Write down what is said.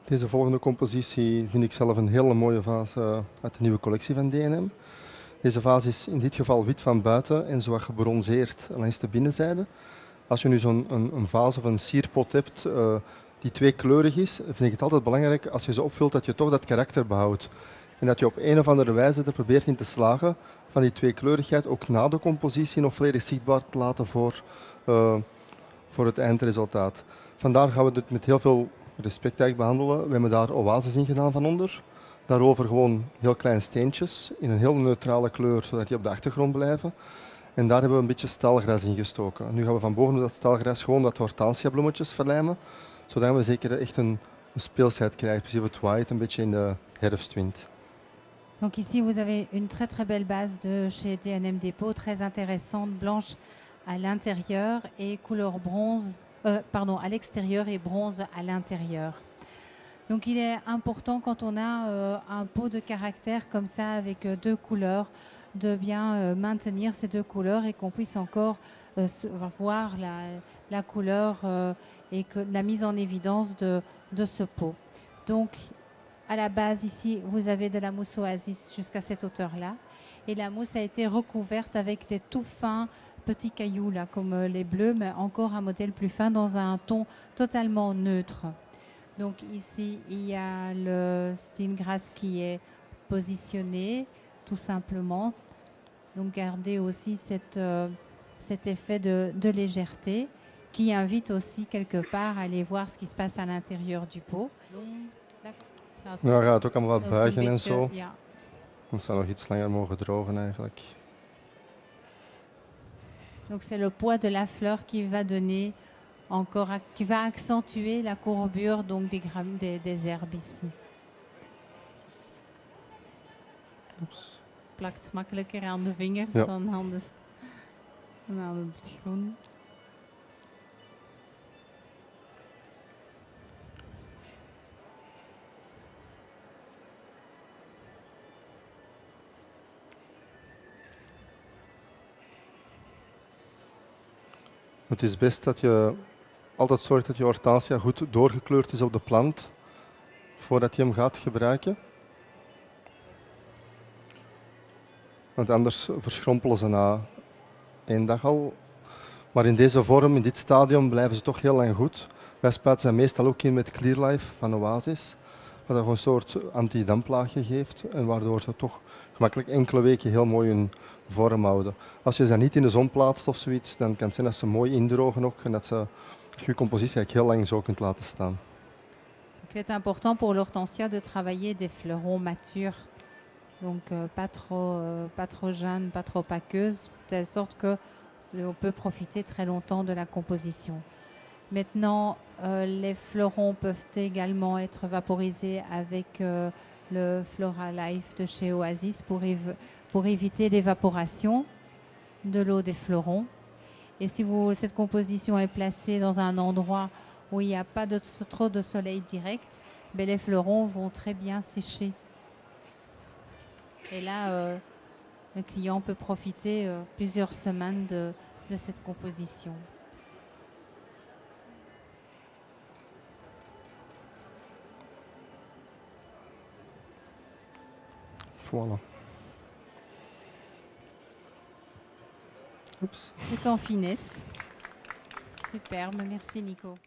Deze volgende compositie vind ik zelf een hele mooie vaas uit de nieuwe collectie van D&M. Deze vaas is in dit geval wit van buiten en zo wat gebronzeerd langs de binnenzijde. Als je nu zo'n een vaas of een sierpot hebt die tweekleurig is, vind ik het altijd belangrijk als je ze opvult dat je toch dat karakter behoudt. En dat je op een of andere wijze er probeert in te slagen van die tweekleurigheid ook na de compositie nog volledig zichtbaar te laten voor het eindresultaat. Vandaar gaan we het met heel veel respect eigenlijk behandelen. We hebben daar oases in gedaan van onder. Daarover gewoon heel kleine steentjes in een heel neutrale kleur, zodat die op de achtergrond blijven. En daar hebben we een beetje stelgras in gestoken. Nu gaan we van boven dat stelgras gewoon dat hortensia-bloemetjes verlijmen, zodat we zeker echt een speelsheid krijgen, precies het white, een beetje in de herfstwind. Donc ici, vous avez une très belle base de chez D&M Dépôt, très intéressante, blanche à l'intérieur et couleur bronze, à l'extérieur et bronze à l'intérieur. Donc il est important quand on a un pot de caractère comme ça avec deux couleurs, de bien maintenir ces deux couleurs et qu'on puisse encore voir la couleur et que la mise en évidence de ce pot. Donc à la base ici, vous avez de la mousse Oasis jusqu'à cette hauteur-là. Et la mousse a été recouverte avec des tout fins petits cailloux, là, comme les bleus, mais encore un modèle plus fin dans un ton totalement neutre. Donc ici, il y a le Steengras qui est positionné, tout simplement. Donc gardez aussi cet effet de légèreté qui invite aussi quelque part à aller voir ce qui se passe à l'intérieur du pot. Nou gaat het ook allemaal wat buigen en zo. Ja. Het zou nog iets langer mogen drogen eigenlijk. Donc c'est le poids de la fleur qui va donner encore, qui va accentuer la courbure donc des herbes ici. Oeps. Plakt makkelijker aan de vingers ja. dan aan het groen. Het is best dat je altijd zorgt dat je hortensia goed doorgekleurd is op de plant voordat je hem gaat gebruiken. Want anders verschrompelen ze na 1 dag al. Maar in deze vorm, in dit stadium, blijven ze toch heel lang goed. Wij spuiten ze meestal ook in met Clearlife van Oasis, wat gewoon een soort anti-damplaagje geeft en waardoor ze toch gemakkelijk enkele weken heel mooi hun vorm houden. Als je ze niet in de zon plaatst of zoiets, dan kan het zijn dat ze mooi indrogen ook en dat je compositie eigenlijk heel lang zo kunt laten staan. Donc, il est important pour l'hortensia de travailler des fleurons matures, donc pas trop jeunes, pas trop aqueuses, de telle sorte que on peut profiter très longtemps de la composition. Maintenant, les fleurons peuvent également être vaporisés avec le Flora Life de chez Oasis pour éviter l'évaporation de l'eau des fleurons. Et si cette composition est placée dans un endroit où il n'y a pas trop de soleil direct, ben les fleurons vont très bien sécher. Et là, le client peut profiter plusieurs semaines de cette composition. Voilà. Oups. Tout en finesse. Superbe, merci Nico.